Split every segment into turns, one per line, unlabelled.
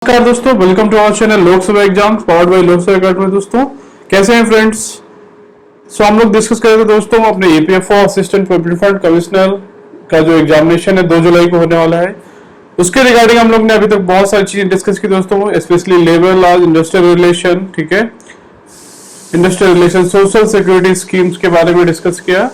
नमस्कार दोस्तों, welcome to our channel Lok Sabha exam powered by Lok Sabha academy. दोस्तों कैसे हैं फ्रेंड्स? हम लोग डिस्कस करेंगे दोस्तों अपने ईपीएफओ असिस्टेंट प्रोविडेंट कमिश्नर का जो एग्जामिनेशन है 2 जुलाई को होने वाला है, उसके रिगार्डिंग हम लोग ने अभी तक बहुत सारी चीजें डिस्कस की दोस्तों, specially labour laws, industrial relation, ठीक है, industrial relation, social security schemes के बारे में डिस्कस किया,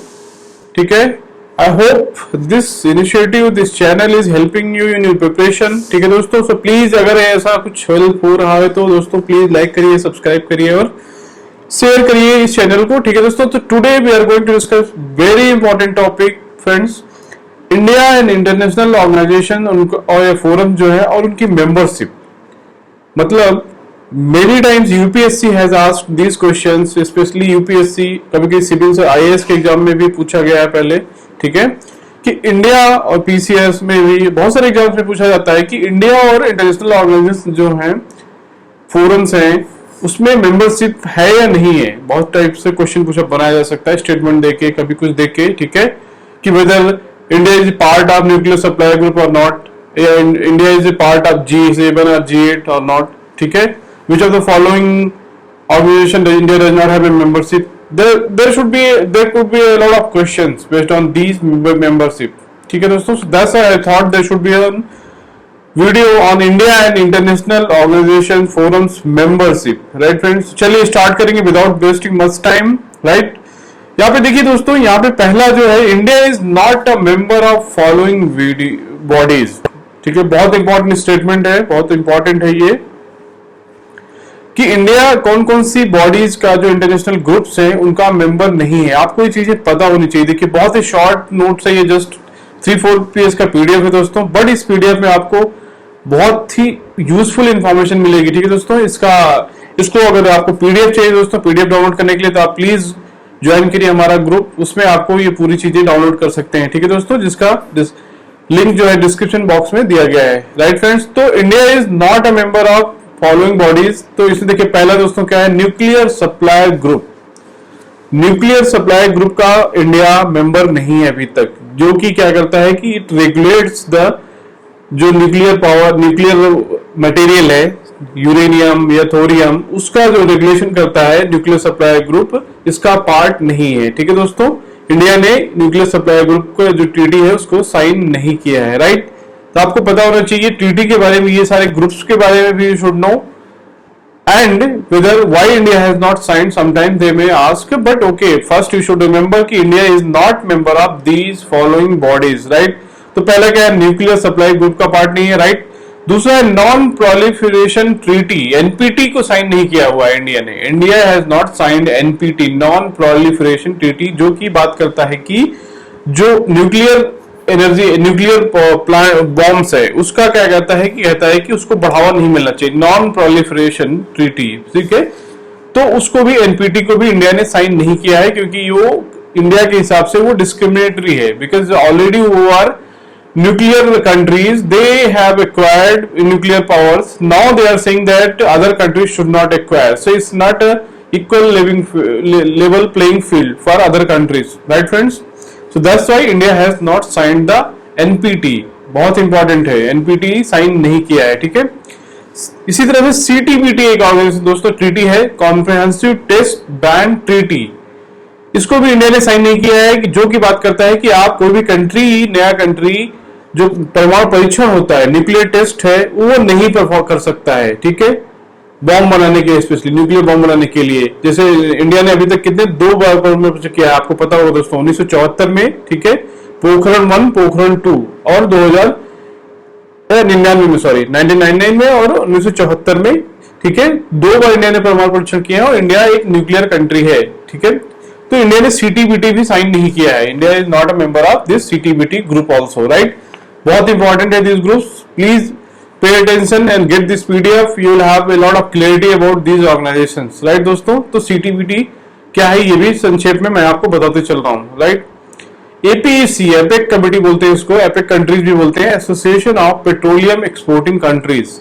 ठीक है। I hope this initiative, this channel is helping you in your preparation, ठीक है दोस्तों। सो प्लीज अगर ऐसा कुछ हेल्प हो रहा है तो दोस्तों प्लीज लाइक करिए, सब्सक्राइब करिए और शेयर करिए इस चैनल को, ठीक है दोस्तों। तो today we are going to discuss very important topic friends, India and international organisation और ये फोरम जो है और उनकी मेंबरशिप। मतलब many times UPSC has asked these questions, specially UPSC कभी सिविल से आईएएस के एग्जाम में भी पूछा गया है पहले, ठीक है, कि इंडिया और पीसीएस में भी बहुत सारे एग्जाम्स में पूछा जाता है कि इंडिया और इंटरनेशनल ऑर्गेनाइजेशन जो हैं, फोरम्स हैं, उसमें मेंबरशिप है या नहीं है। बहुत टाइप से क्वेश्चन पूछा बनाया जा सकता है, स्टेटमेंट देके, कभी कुछ देके, ठीक है, कि weather India is part of nuclear supply group और नॉट, या India is a part of G7 और G8 और नॉट, ठीक है, which of the following organization does India does not have a membership. There could be a lot of questions based on these membership, ठीक है दोस्तों। So that's why I thought there should be a video on India and international organization forums membership, right friends? चलिए start करेंगे without wasting much time, right? यहाँ पे देखिए दोस्तों, यहाँ पे पहला जो है, India is not a member of following bodies, ठीक है, बहुत इंपॉर्टेंट स्टेटमेंट है, बहुत इंपॉर्टेंट है ये, कि इंडिया कौन कौन सी बॉडीज का जो इंटरनेशनल ग्रुप्स हैं उनका मेंबर नहीं है। आपको ये चीजें पता होनी चाहिए। देखिए बहुत ही शॉर्ट नोट्स है ये, जस्ट 3-4 पेज का पीडीएफ है दोस्तों, बट इस पीडीएफ में आपको बहुत ही यूजफुल इंफॉर्मेशन मिलेगी, ठीक है दोस्तों। इसको अगर आपको पीडीएफ चाहिए दोस्तों, पीडीएफ डाउनलोड करने के लिए तो आप प्लीज ज्वाइन करिए हमारा ग्रुप, उसमें आपको ये पूरी चीजें डाउनलोड कर सकते हैं, ठीक है दोस्तों, जिसका लिंक जो है डिस्क्रिप्शन बॉक्स में दिया गया है, राइट फ्रेंड्स। तो India is not a member of following bodies. तो इसमें देखिए पहला दोस्तों क्या है, nuclear supply group. Nuclear supply group का इंडिया मेंबर नहीं है अभी तक, जो कि क्या करता है कि इट रेगुलेट्स द जो न्यूक्लियर पावर, न्यूक्लियर मटेरियल है, यूरेनियम या थोरियम, उसका जो रेगुलेशन करता है न्यूक्लियर सप्लाई ग्रुप, इसका पार्ट नहीं है, ठीक है दोस्तों। इंडिया ने न्यूक्लियर सप्लाई ग्रुप का जो ट्रीटी है उसको साइन नहीं किया है, राइट। तो आपको पता होना चाहिए ट्रीटी के बारे में, ये सारे ग्रुप्स के बारे में भी you should know, and whether why India has not signed, sometime they may ask, but okay, first you should remember कि India is not member of these following bodies, right. तो पहला क्या है, न्यूक्लियर सप्लाई ग्रुप का part नहीं है, right. दूसरा है नॉन प्रोलिफरेशन ट्रीटी, एनपीटी को साइन नहीं किया हुआ है इंडिया ने। India has not signed NPT, non proliferation treaty, जो की बात करता है कि जो न्यूक्लियर एनर्जी, न्यूक्लियर बॉम्ब्स है, उसका क्या कहता है कि उसको बढ़ावा नहीं मिलना चाहिए, नॉन प्रोलिफरेशन ट्रीटी, ठीक है। तो उसको भी, एनपीटी को भी इंडिया ने साइन नहीं किया है, क्योंकि वो इंडिया के हिसाब से वो डिस्क्रिमिनेटरी है, बिकॉज ऑलरेडी वो are nuclear countries, they have acquired nuclear powers, now they are saying that other countries should not acquire, so it's not a equal level playing field for other countries, right friends? So that's why India has not signed the NPT, बहुत important है, NPT sign नहीं किया है, ठीक है। इसी तरह से CTBT एक ऑर्गेनाइजेशन दोस्तों ट्रीटी है, कॉम्प्रिहेंसिव टेस्ट बैन ट्रीटी, इसको भी इंडिया ने साइन नहीं किया है, कि जो की बात करता है कि आप कोई भी कंट्री, नया कंट्री जो परमाणु परीक्षण होता है, न्यूक्लियर टेस्ट है, वो नहीं परफॉर्म कर सकता है, ठीक है, बॉम्ब बनाने के, स्पेशली न्यूक्लियर बॉम्ब बनाने के लिए। जैसे इंडिया ने अभी तक कितने 2 बार किया है, आपको पता होगा दोस्तों, 1974 में, ठीक है, पोखरण 1, पोखरण 2, और 1999 में, सॉरी 1999 में और 1974 में, ठीक है, 2 बार इंडिया ने परमाणु परीक्षण किया है, और इंडिया एक न्यूक्लियर कंट्री है, ठीक है। तो इंडिया ने सीटीबीटी भी साइन नहीं किया है, India is not a member of this CTBT group also, right. बहुत इंपॉर्टेंट है this groups, please pay attention and get this PDF, you will have a lot of clarity about these organisations, right दोस्तों। तो CTBT क्या है ये भी संक्षेप में मैं आपको बताते चल रहा हूं, राइट। एपीसी, एपेक कमेटी बोलते हैं इसको, एपेक कंट्रीज भी बोलते हैं, association of petroleum exporting countries.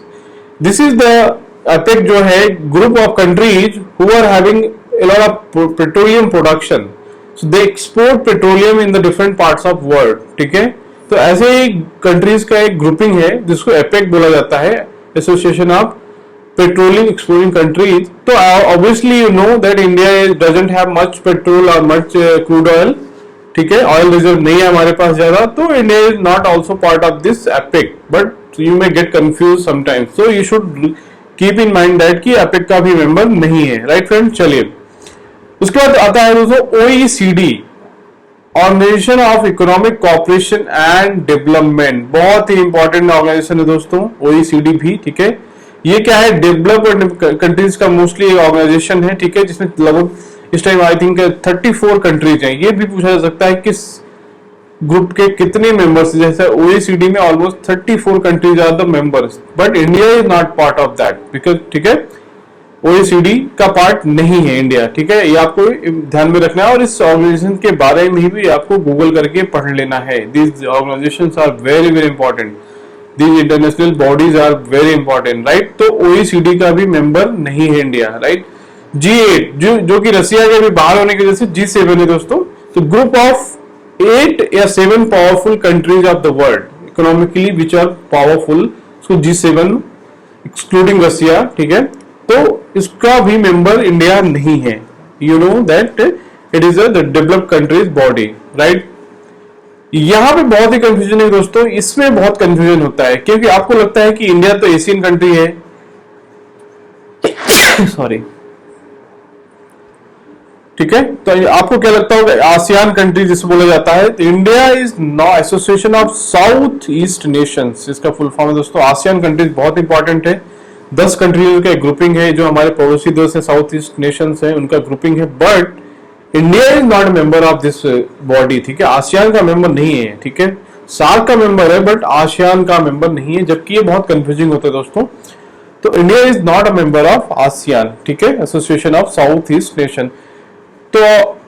This is the OPEC जो है, group of countries who are having a lot of petroleum production, so they export petroleum in the different parts of world, ठीक है। तो ऐसे ही countries का एक grouping है जिसको एपेक बोला जाता है, association of petroleum exporting countries. तो obviously you know that India doesn't have much petrol और मच क्रूड ऑयल, ठीक है, ऑयल रिजर्व नहीं है हमारे पास ज्यादा, तो India is not also part of this epic, but you may get confuse sometimes, so you should keep in mind that कि epic का भी मेंबर नहीं है, राइट फ्रेंड। चलिए उसके बाद आता है दोस्तों OECD, organisation of economic cooperation and development. बहुत ही इंपॉर्टेंट ऑर्गेनाइजेशन है दोस्तों OECD भी, ठीक है। ये क्या है, डेवलप्ड कंट्रीज का मोस्टली ऑर्गेनाइजेशन है, ठीक है, जिसमें लगभग इस टाइम आई थिंक 34 कंट्रीज हैं। ये भी पूछा जा सकता है किस ग्रुप के कितने मेंबर्स, जैसे OECD में almost 34 countries are the members, but India is not part of that because, ठीक है, OECD का पार्ट नहीं है इंडिया, ठीक है, ये आपको ध्यान में रखना है। और इस ऑर्गेनाइजेशन के बारे में भी आपको गूगल करके पढ़ लेना है। These organisations are very very important, these international bodies are very important, right. तो OECD का भी मेंबर नहीं है इंडिया, राइट। G8 जो कि रसिया के भी बाहर होने की वजह से G7 है दोस्तों। तो ग्रुप ऑफ 8 या 7 powerful countries of the world economically which are powerful, इसको G7 एक्सक्लूडिंग रसिया, ठीक है। तो इसका भी मेंबर इंडिया नहीं है। You know that it is a developed countries body, right. यहां पे बहुत ही कंफ्यूजन है दोस्तों, इसमें बहुत कंफ्यूजन होता है क्योंकि आपको लगता है कि इंडिया तो एशियन कंट्री है सॉरी, ठीक है। तो आपको क्या लगता होगा, आसियान कंट्री जिसे बोला जाता है। तो इंडिया इज नॉ association of south east Nations, इसका फुल फॉर्म है दोस्तों। आसियान कंट्रीज बहुत इंपॉर्टेंट है, 10 कंट्रीज का ग्रुपिंग है, जो हमारे पड़ोसी देश है साउथ ईस्ट नेशंस है, उनका ग्रुपिंग है, but India is not member of this body, ठीक है। आसियान का मेंबर नहीं है, ठीक है। सार्क का मेंबर है बट आसियान का मेंबर नहीं है, जबकि ये बहुत कंफ्यूजिंग होता है दोस्तों। तो India is not a member of ASEAN, ठीक है, association of south east nation. तो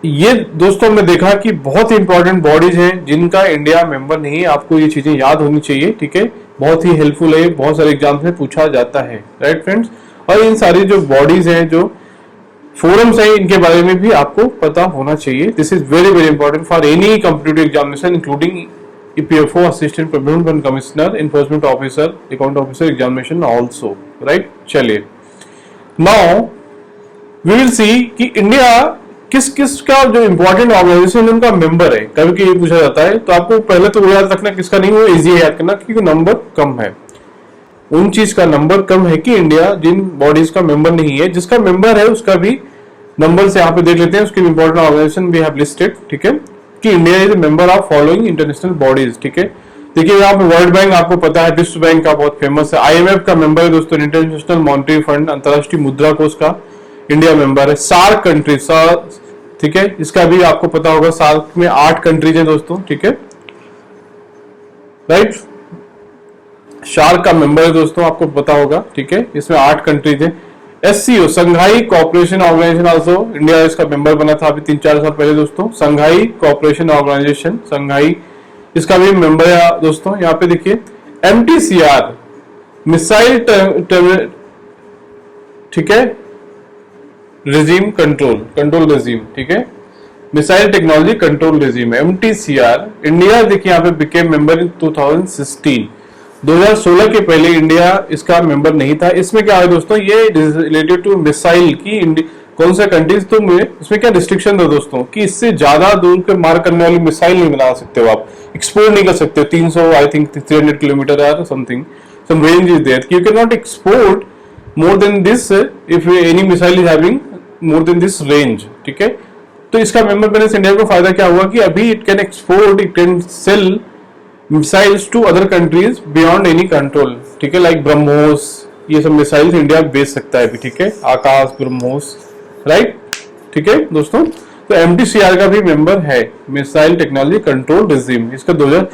ये दोस्तों हमने देखा कि बहुत ही इंपॉर्टेंट बॉडीज हैं जिनका इंडिया मेंबर नहीं है। आपको ये चीजें याद होनी चाहिए, ठीक है, बहुत ही हेल्पफुल है, बहुत सारे एग्जाम्स में पूछा जाता है, राइट फ्रेंड्स। और इन सारी जो बॉडीज हैं, जो फोरम्स हैं, इनके बारे में भी आपको पता होना चाहिए। This is very very important for any competitive examination including EPFO assistant probable fund commissioner, enforcement officer, account officer examination also, right. चलिए नाउ वी विल सी कि इंडिया किस किस का जो इंपॉर्टेंट ऑर्गेनाइजेशन उनका मेंबर है, कभी ये पूछा जाता है। तो आपको पहले तो याद रखना किसका नहीं, वो इजी है याद करना क्योंकि नंबर कम है, उन चीज का नंबर कम है कि इंडिया जिन बॉडीज का मेंबर नहीं है, जिसका मेंबर है उसका भी नंबर से यहाँ पे देख लेते हैं, उसके important organisation we have listed, ठीक है, कि India is member of following international bodies, ठीक है। देखिए यहाँ पे वर्ल्ड बैंक आपको पता है, विश्व बैंक का बहुत फेमस है, IMF का मेंबर है दोस्तों, इंटरनेशनल मॉनिटरी फंड, अंतरराष्ट्रीय मुद्रा कोष का इंडिया मेंबर है। सार्क कंट्रीज, ठीक है, इसका भी आपको पता होगा, सार्क में 8 कंट्रीज हैं दोस्तों, ठीक है, राइट। सार्क का मेंबर है दोस्तों, आपको पता होगा, ठीक है, इसमें 8 कंट्रीज हैं। SCO संघाई कोऑपरेशन ऑर्गेनाइजेशन आल्सो इंडिया इसका मेंबर बना था अभी 3-4 साल पहले दोस्तों। संघाई कोऑपरेशन ऑर्गेनाइजेशन, संघाई, इसका भी मेंबर है दोस्तों। यहाँ पे देखिए MTCR मिसाइल, ठीक है, रेजिम कंट्रोल रेजिम, ठीक है, मिसाइल टेक्नोलॉजी कंट्रोल रेजिम है MTCR। इंडिया देखिए यहाँ पे बिकेम मेंबर इन 2016, 2016 के पहले इंडिया इसका मेंबर नहीं था। इसमें क्या है दोस्तों, ये रिलेटेड टू मिसाइल की कौन सा कंट्रीज, तो इसमें क्या रिस्ट्रिक्शन है दोस्तों कि इससे ज्यादा दूर के मार करने वाली मिसाइल नहीं बना सकते हो आप, एक्सपोर्ट नहीं कर सकते हो, 300 आई थिंक 300 किलोमीटर और something some range is there, you can not export more than this if any missile is having more than this range, ठीक है। तो इसका मेंबर बनने से इंडिया को फायदा क्या हुआ कि अभी it can export, it can sell missiles to other countries beyond any control, ठीक है, लाइक ब्रह्मोस, ये सब मिसाइल्स इंडिया बेच सकता है अभी, ठीक है, आकाश, ब्रह्मोस, राइट, ठीक है दोस्तों। तो MTCR का भी मेंबर है, मिसाइल टेक्नोलॉजी कंट्रोल रेजिम, इसका 2000।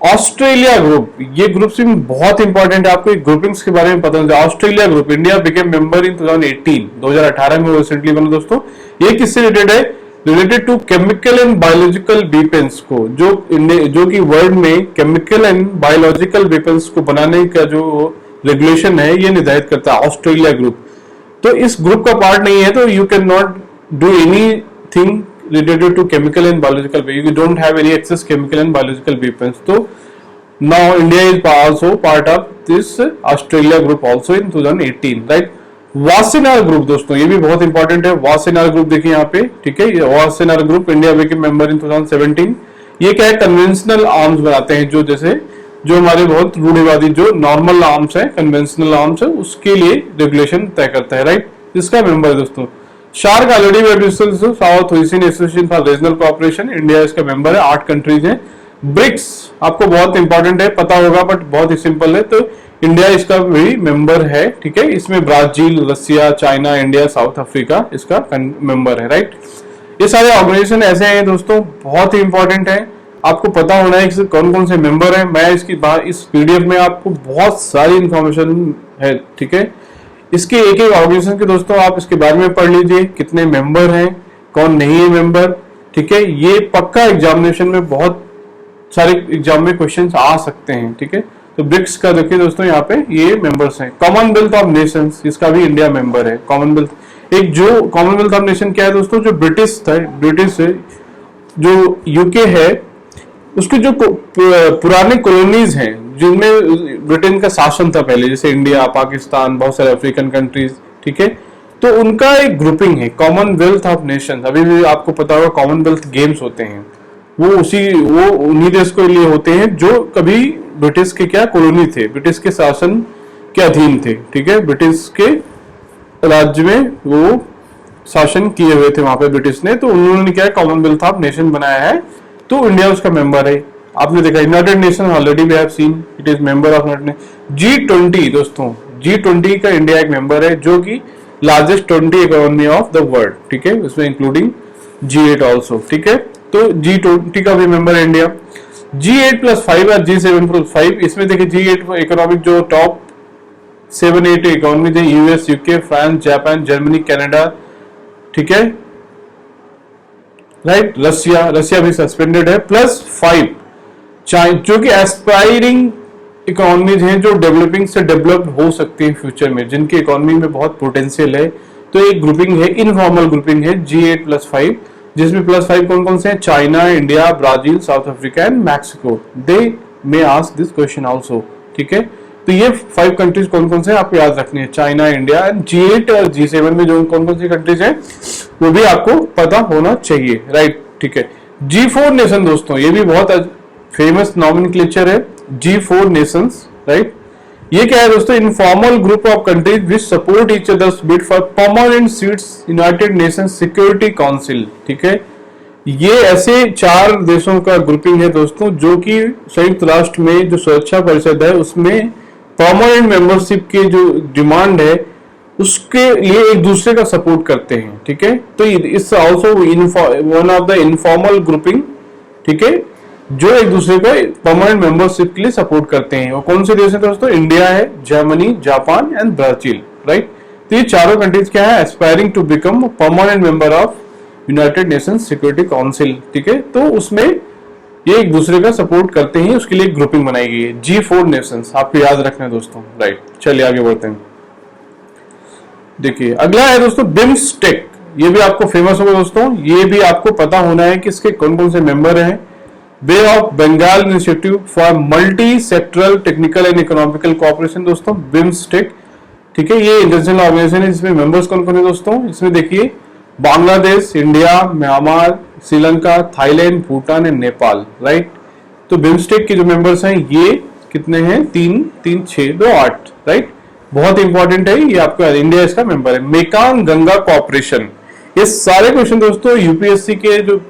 ऑस्ट्रेलिया ग्रुप, ये ग्रुप भी बहुत इंपॉर्टेंट है, आपको ग्रुपिंग्स के बारे में पता होगा। Australia group, India became member in 2018 में रिसेंटली बना दोस्तों। ये किससे रिलेटेड है, related to chemical and biological weapons को, जो कि वर्ल्ड में केमिकल एंड बायोलॉजिकल वेपन्स को बनाने का जो रेगुलेशन है, ये निर्धारित करता है ऑस्ट्रेलिया ग्रुप। तो इस ग्रुप का पार्ट नहीं है तो you can not do anything related to chemical and biological weapons, you don't have any access chemical and biological weapons। तो now India is also part of this Australia group also in 2018, right. Wassenaar group दोस्तों, ये भी बहुत important है। Wassenaar group देखिए यहाँ पे, ठीक है, Wassenaar group India became member इन 2017। ये क्या है, कन्वेंशनल आर्म्स बनाते हैं, जो जैसे जो हमारे बहुत रूढ़िवादी जो नॉर्मल आर्म्स है, कन्वेंशनल आर्म्स है, उसके लिए रेगुलेशन तय करता है, राइट। इसका मेंबर है दोस्तों। Shark already south Asian association for regional cooperation, India इसका मेंबर है। 8 कंट्रीज हैं। ब्रिक्स आपको बहुत इंपॉर्टेंट है, पता होगा बट बहुत ही सिंपल है, तो इंडिया इसका भी मेंबर है, ठीक है। इसमें ब्राजील, रसिया, चाइना, इंडिया, साउथ अफ्रीका इसका मेंबर है, राइट। ये सारे ऑर्गेनाइजेशन ऐसे हैं दोस्तों, बहुत ही इंपॉर्टेंट है, आपको पता होना है कि कौन कौन से मेंबर हैं। मैं इसकी इस पीडीएफ में आपको बहुत सारी इंफॉर्मेशन है, ठीक है। इसके एक एक ऑर्गेनाइजेशन के दोस्तों आप इसके बारे में पढ़ लीजिए, कितने मेंबर हैं, कौन नहीं है मेंबर, ठीक है। ये पक्का एग्जामिनेशन में बहुत सारे एग्जाम में क्वेश्चंस आ सकते हैं, ठीक है। तो ब्रिक्स का देखिए दोस्तों, यहाँ पे ये मेंबर्स हैं। कॉमनवेल्थ ऑफ नेशंस, इसका भी इंडिया मेंबर है। कॉमनवेल्थ एक जो कॉमनवेल्थ ऑफ नेशन क्या है दोस्तों, जो ब्रिटिश था, ब्रिटिश है, जो यूके है, उसके जो पुराने कॉलोनीज हैं जिनमें ब्रिटेन का शासन था पहले, जैसे इंडिया, पाकिस्तान, बहुत सारे अफ्रीकन कंट्रीज, ठीक है, तो उनका एक ग्रुपिंग है कॉमनवेल्थ ऑफ नेशंस। अभी भी आपको पता होगा कॉमनवेल्थ गेम्स होते हैं, वो उन्हीं देश के लिए होते हैं जो कभी ब्रिटिश के क्या कॉलोनी थे, ब्रिटिश के शासन के अधीन थे, ठीक है। ब्रिटिश के राज्य में वो शासन किए हुए थे वहां पे ब्रिटिश ने, तो उन्होंने क्या कॉमनवेल्थ ऑफ नेशन बनाया है, तो इंडिया उसका मेंबर है। आपने देखा United Nation already we have seen it is member of G20 दोस्तों, G20 का इंडिया एक मेंबर है, जो कि largest 20 economy of the world, ठीक है, उसमें इंक्लूडिंग G8 ऑल्सो, ठीक है। तो G20 का भी मेंबर है इंडिया। G8+5 और G7+5, इसमें देखिए G8 इकोनॉमिक जो टॉप 7-8 इकोनॉमी है, US, UK, France, Japan, Germany, Canada, ठीक है, राइट। रसिया भी सस्पेंडेड है। +5 जो कि एस्पायरिंग इकोनॉमीज हैं, जो डेवलपिंग से डेवलप्ड हो सकती है फ्यूचर में, जिनकी इकोनॉमी में बहुत पोटेंशियल है, तो एक ग्रुपिंग है, इनफॉर्मल ग्रुपिंग है G8+5, जिसमें +5 कौन कौन से हैं, China, India, Brazil, South Africa and Mexico. They may ask this question also, ठीक है। तो ये 5 कंट्रीज कौन कौन से आपको याद रखनी है, चाइना, इंडिया एंड G8 और G7 में जो कौन कौन सी कंट्रीज हैं वो भी आपको पता होना चाहिए, राइट, ठीक है। G4 नेशन दोस्तों, ये भी बहुत फेमस नॉमेनक्लेचर है, G4 नेशंस, राइट। ये क्या है दोस्तों, informal group of countries which support each others bid for permanent seats United Nations Security Council, ठीक है। ये ऐसे 4 देशों का ग्रुपिंग है दोस्तों, जो कि संयुक्त राष्ट्र में जो सुरक्षा परिषद है उसमें परमानेंट मेंबरशिप की जो डिमांड है उसके लिए एक दूसरे का सपोर्ट करते हैं, ठीक है। तो it's also one of the informal grouping, ठीक है, जो एक दूसरे को परमानेंट मेंबरशिप के लिए सपोर्ट करते हैं। और कौन से देश है दोस्तों, इंडिया है, Germany, Japan and Brazil, right. तो ये चारों कंट्रीज क्या है, aspiring to become permanent member of United Nations Security Council, ठीक है। तो उसमें ये एक दूसरे का सपोर्ट करते हैं, उसके लिए ग्रुपिंग बनाई गई है, G4 नेशंस, आपको याद रखना है दोस्तों, राइट। चलिए आगे बढ़ते हैं। देखिए अगला है दोस्तों बिम्स्टेक, ये भी आपको फेमस होगा दोस्तों, ये भी आपको पता होना है कि इसके कौन कौन से मेंबर हैं। Bay of Bengal initiative for multi sectoral technical and economical cooperation दोस्तों, बिम्स्टेक, ठीक है। ये इंटरनेशनल ऑर्गेनाइजेशन है, जिसमें मेंबर्स कौन कौन है दोस्तों, इसमें देखिए Bangladesh, India, Myanmar, Sri Lanka, Thailand, Bhutan and Nepal, right. तो बिम्स्टेक के जो मेंबर्स हैं ये कितने हैं, 3, 3, 6, 2, 8, राइट। बहुत इंपॉर्टेंट है ये आपका, इंडिया इसका मेंबर है। मेकांग गंगा कोऑपरेशन, ये सारे क्वेश्चन दोस्तों यूपीएससी के जो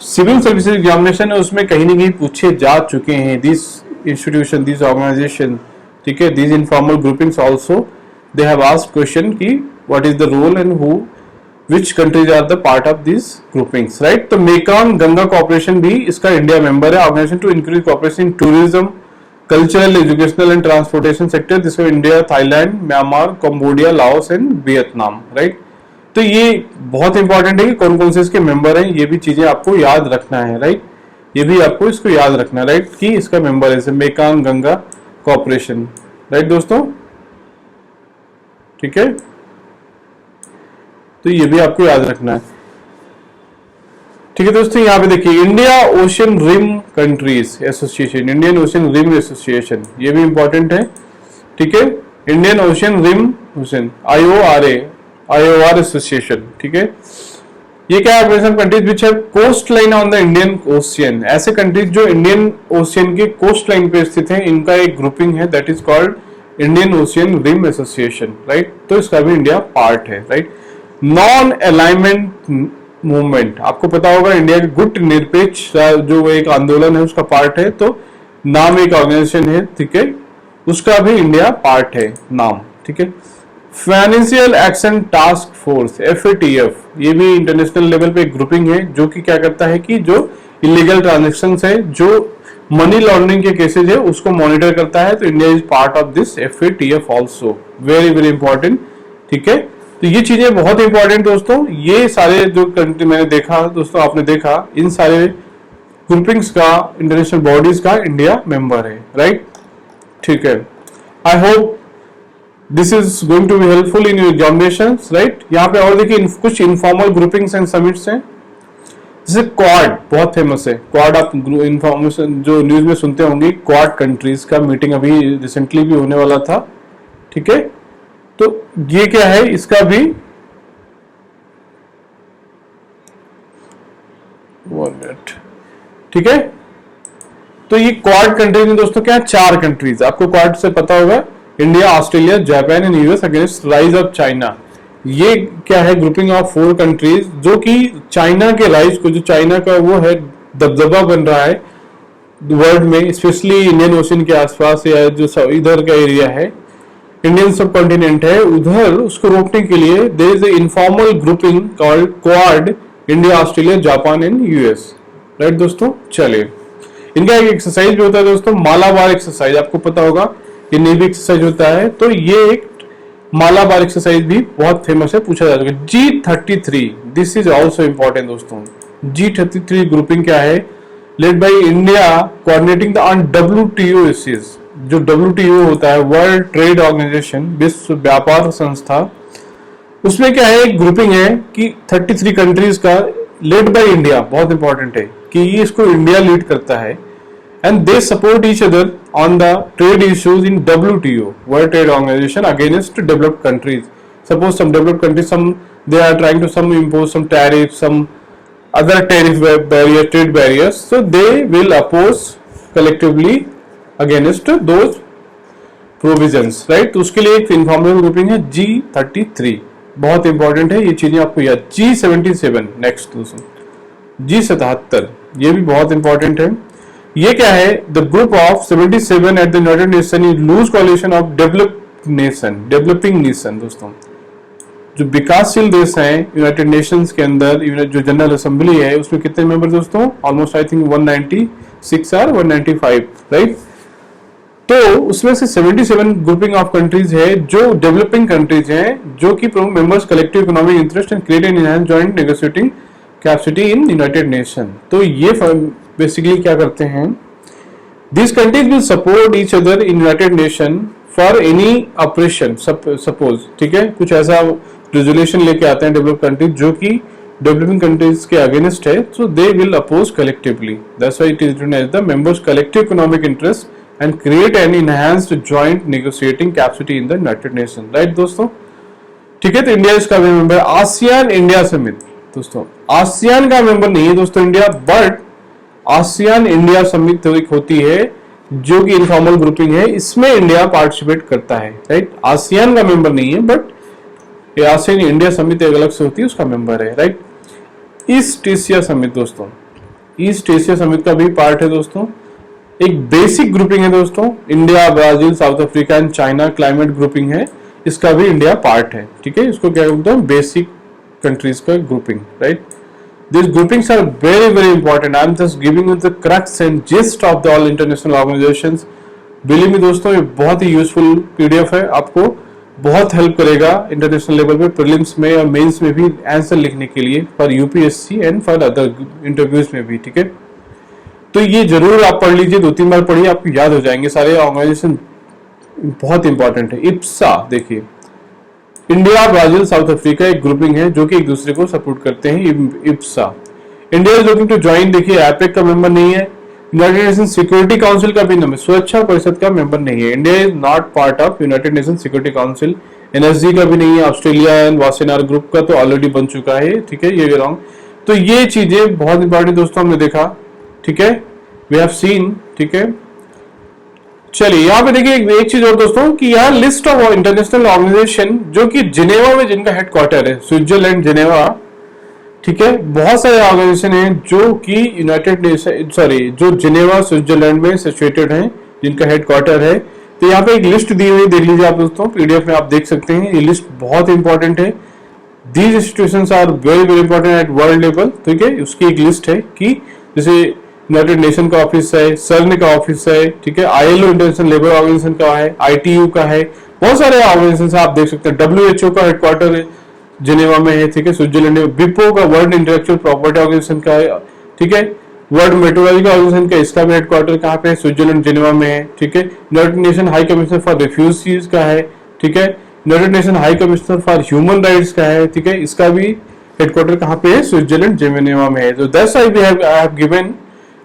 सिविल सर्विसेज एग्जामिनेशन है उसमें कहीं ना कहीं पूछे जा चुके हैं। दिस इंस्टीट्यूशन, दिस ऑर्गेनाइजेशन, ठीक है, this informal groupings also they have asked question की what is the role and who which countries are the part of these groupings, right। तो मेकांग गंगा कोऑपरेशन भी इसका इंडिया मेंबर है। Organisation to increase cooperation in tourism, cultural, educational and transportation sector, जिसमें India, Thailand, Myanmar, Cambodia, Laos and Vietnam, right. तो ये बहुत important है कि कौन कौन से इसके मेंबर हैं, ये भी चीजें आपको याद रखना है, राइट। ये भी आपको इसको याद रखना है, राइट, कि इसका मेंबर है मेकांग गंगा कोऑपरेशन, राइट दोस्तों, ठीक है। तो ये भी आपको याद रखना है। ठीक है दोस्तों, यहाँ पे देखिए India Ocean Rim countries association, Indian Ocean Rim Association, ये भी इंपॉर्टेंट है। ठीक है, Indian Ocean Rim Ocean IOR association. ठीक है, ये क्या है, countries which have coast line on the Indian Ocean, ऐसे कंट्रीज जो इंडियन ओशियन के कोस्ट लाइन पे स्थित हैं, इनका एक ग्रुपिंग है that is called Indian Ocean Rim Association, right. तो इसका भी इंडिया पार्ट है, राइट। नॉन अलाइनमेंट मूवमेंट, आपको पता होगा इंडिया के गुट निरपेक्ष जो एक आंदोलन है उसका पार्ट है, तो नाम एक ऑर्गेनाइजेशन है, ठीक है, उसका भी इंडिया पार्ट है नाम। ठीक है, financial action task force FATF, ये भी इंटरनेशनल लेवल पे एक ग्रुपिंग है जो कि क्या करता है कि जो इलीगल ट्रांजेक्शन है, जो मनी लॉन्ड्रिंग के केसेज है, उसको मॉनिटर करता है। तो India is part of this FATF also, very very important. ठीक है, तो ये चीजें बहुत इंपॉर्टेंट दोस्तों। ये सारे जो कंट्री मैंने देखा दोस्तों, आपने देखा इन सारे ग्रुपिंग्स का, इंटरनेशनल बॉडीज का इंडिया मेंबर है, राइट। ठीक है, I hope this is going to be helpful in your examinations, right. यहाँ पे और देखिए कुछ इनफॉर्मल ग्रुपिंग्स एंड समिट्स हैं, जैसे क्वाड बहुत फेमस है। क्वाड आप इन्फॉर्मेशन जो न्यूज में सुनते होंगे, क्वाड कंट्रीज का मीटिंग अभी रिसेंटली भी होने वाला था। ठीक है, तो ये क्या है, इसका भी 1 मिनट। ठीक है, तो ये क्वाड कंट्रीज में दोस्तों क्या है, 4 कंट्रीज, आपको क्वाड से पता होगा, India, Australia, Japan and US against rise of China. ये क्या है, ग्रुपिंग ऑफ 4 कंट्रीज जो कि चाइना के राइज को, जो चाइना का वो है दबदबा बन रहा है वर्ल्ड में, स्पेशली इंडियन ओशन के आसपास या जो इधर का एरिया है, इंडियन सब कॉन्टिनेंट है, उधर उसको रोकने के लिए there is a informal grouping called Quad, India, Australia, Japan and US, right दोस्तों। चलिए, इनका एक एक्सरसाइज भी होता है दोस्तों, मालाबार एक्सरसाइज, आपको पता होगा ये नेवी एक्सरसाइज होता है, तो ये एक मालाबार एक्सरसाइज भी बहुत फेमस है, पूछा जा चुका है। G33, this is also important दोस्तों। G33 ग्रुपिंग क्या है, led by India coordinating the on WTO issues, जो WTO होता है, वर्ल्ड ट्रेड ऑर्गेनाइजेशन, विश्व व्यापार संस्था, उसमें क्या है, एक ग्रुपिंग है कि 33 कंट्रीज का, लेड बाय इंडिया, बहुत इंपॉर्टेंट है कि ये इसको इंडिया लीड करता है, and they support each other on the trade issues in WTO, World Trade Organisation, against developed countries. Suppose some developed countries, some they are trying to some impose some tariff, some other tariff barrier, trade barriers, so they will oppose collectively against those provisions, right। तो उसके लिए एक informal grouping है G33, बहुत important है ये चीजें आपको याद। G77 नेक्स्ट दोस्तों, G77 ये भी बहुत इंपॉर्टेंट है। ये क्या है, the group of 77 at the United Nation is loose coalition of developing nation दोस्तों। जो विकासशील देश हैं यूनाइटेड नेशंस के अंदर, जो जनरल असेंबली है, उसमें कितने मेंबर दोस्तों, ऑलमोस्ट आई थिंक 196 और 195, राइट। तो उसमें से 77 ग्रुपिंग ऑफ कंट्रीज है जो डेवलपिंग कंट्रीज हैं, जो कि प्रमुख members collective economic interest and create and enhance joint negotiating capacity in United nation. तो ये बेसिकली क्या करते हैं, this countries will support each other in United nation for any operation, suppose, ठीक है, कुछ ऐसा रेजोल्यूशन लेके आते हैं डेवलप कंट्रीज जो कि डेवलपिंग कंट्रीज के अगेंस्ट है, so they will oppose collectively, that's why it is known as the members collective economic interest and create an enhanced joint negotiating capacity in the United Nation, right दोस्तों। ठीक है, तो India इसका भी member. ASEAN India summit दोस्तों, ASEAN का member नहीं है दोस्तों India, but ASEAN India summit एक होती है जो कि इनफॉर्मल ग्रुपिंग है, इसमें इंडिया पार्टिसिपेट करता है, राइट। आसियान का मेंबर नहीं है, बट आसियान इंडिया समिति एक अलग से होती है, उसका मेंबर है, राइट। ईस्ट एशिया समिट दोस्तों, ईस्ट एशिया समिट का भी पार्ट है दोस्तों, एक बेसिक ग्रुपिंग है दोस्तों, India, Brazil, South Africa and China climate grouping है, इसका भी इंडिया पार्ट है। ठीक है, इसको क्या बोलते हैं, बेसिक कंट्रीज का grouping, right. These groupings are very very important. I am just giving you the crux and gist of the all international organizations. Believe me दोस्तों, ये बहुत ही यूजफुल PDF है, आपको बहुत हेल्प करेगा इंटरनेशनल लेवल पे, prelims में और मेंस में भी आंसर लिखने के लिए, for UPSC and for other interviews में भी। ठीक है, तो ये जरूर आप पढ़ लीजिए, 2-3 बार पढ़िए, आपको याद हो जाएंगे सारे ऑर्गेनाइजेशन, बहुत इंपॉर्टेंट है। इप्सा देखिए, इंडिया, ब्राजील, साउथ अफ्रीका एक ग्रुपिंग है जो कि एक दूसरे को सपोर्ट करते हैं, IBSA. India is looking to join, देखिए एपेक का मेंबर नहीं है, यूनाइटेड नेशन सिक्योरिटी काउंसिल का भी नहीं, सुरक्षा परिषद का मेंबर नहीं है। India is not part of United nation security council, NSG का भी नहीं है, ऑस्ट्रेलिया एंड वासेनार ग्रुप का तो ऑलरेडी बन चुका है, ठीक है, ये भी रॉन्ग। तो ये चीजें बहुत इंपॉर्टेंट दोस्तों हमने देखा, ठीक है, वी हैव सीन, ठीक है। चलिए यहाँ पे देखिए एक चीज और दोस्तों कि यहाँ लिस्ट ऑफ इंटरनेशनल ऑर्गेनाइजेशन जो कि जिनेवा में जिनका हेडक्वार्टर है, स्विट्जरलैंड जिनेवा, ठीक है, बहुत सारे ऑर्गेनाइजेशन हैं जो कि यूनाइटेड नेशन जो जिनेवा स्विट्जरलैंड में सिचुएटेड हैं, जिनका हेडक्वार्टर है। तो यहाँ पे एक लिस्ट दी हुई, देख लीजिए आप दोस्तों, पीडीएफ में आप देख सकते हैं, ये लिस्ट बहुत इंपॉर्टेंट है। These institutions are very very important at world level, ठीक है, उसकी एक लिस्ट है कि जैसे यूनाइटेड नेशन का ऑफिस है, सर्न का ऑफिस है, ठीक है, आईएलओ इंटरनेशनल लेबर ऑर्गेनाइजेशन का है, आईटीयू का है, बहुत सारे ऑर्गेनाइजेशन आप देख सकते हैं। डब्ल्यूएचओ का हेडक्वार्टर है जिनेवा में है, ठीक है, स्विट्जरलैंड में। विपो का वर्ल्ड इंटेलेक्चुअल प्रॉपर्टी ऑर्गेनाइजेशन का है, ठीक है, वर्ल्ड मेट्रोलॉजिकल ऑर्गेनाइजेशन का इसका भी हेडक्वार्टर कहाँ पे है, स्विट्जरलैंड जिनेवा में है, ठीक है। United nation high commissioner for refugees का है, ठीक है, United nation high commissioner for human rights का है, ठीक है, इसका भी हेडक्वार्टर कहाँ पे है, स्विट्जरलैंड जिनेवा में है। तो that's why I have given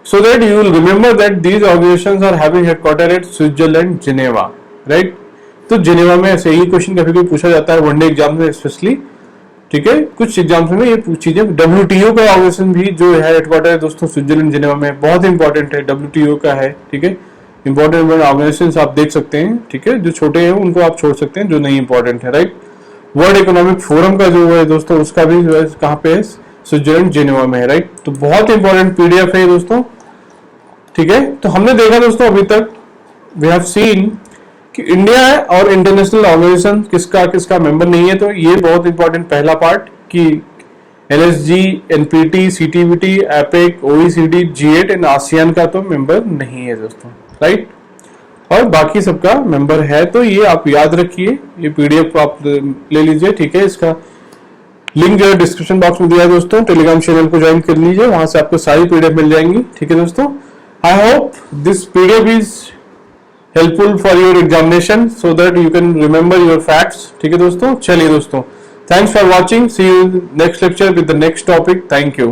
so that you will remember that these organizations are having headquarters at Switzerland, Geneva, right? तो जिनेवा में ऐसे ही क्वेश्चन कभी कभी पूछा जाता है वनडे एग्जाम में स्पेशली, ठीक है, कुछ एग्जाम्स में ये चीजें। डब्ल्यूटीओ का ऑर्गेनाइजेशन भी जो है हेडक्वार्टर है दोस्तों स्विट्जरलैंड जिनेवा में, बहुत इंपॉर्टेंट है, डब्ल्यूटीओ का है, ठीक है, इंपॉर्टेंट ऑर्गेनाइजेशन आप देख सकते हैं, ठीक है, जो छोटे हैं उनको आप छोड़ सकते हैं, जो नहीं इंपॉर्टेंट है, राइट। वर्ल्ड इकोनॉमिक फोरम का जो है दोस्तों उसका भी कहाँ पे है, स्विट्जरलैंड जिनेवा में है, राइट। तो बहुत इंपॉर्टेंट पीडीएफ है दोस्तों, ठीक है। तो हमने देखा दोस्तों अभी तक वी हैव सीन कि इंडिया और इंटरनेशनल ऑर्गेनाइजेशन किसका किसका मेंबर नहीं है। तो ये बहुत इंपॉर्टेंट पहला पार्ट कि NSG, NPT, CTBT, APEC, OECD, G8 and ASEAN का तो मेंबर नहीं है दोस्तों, राइट, और बाकी सबका मेंबर है। तो ये आप याद रखिए, ये पीडीएफ आप ले लीजिए, ठीक है, इसका लिंक जो है डिस्क्रिप्शन बॉक्स में दिया है दोस्तों, टेलीग्राम चैनल को ज्वाइन कर लीजिए, वहां से आपको सारी पीडीएफ मिल जाएंगी, ठीक है दोस्तों। I hope this PDF is helpful for your examination so that you can remember your facts, ठीक है दोस्तों। चलिए दोस्तों, thanks for watching, see you next lecture with the next topic, thank you।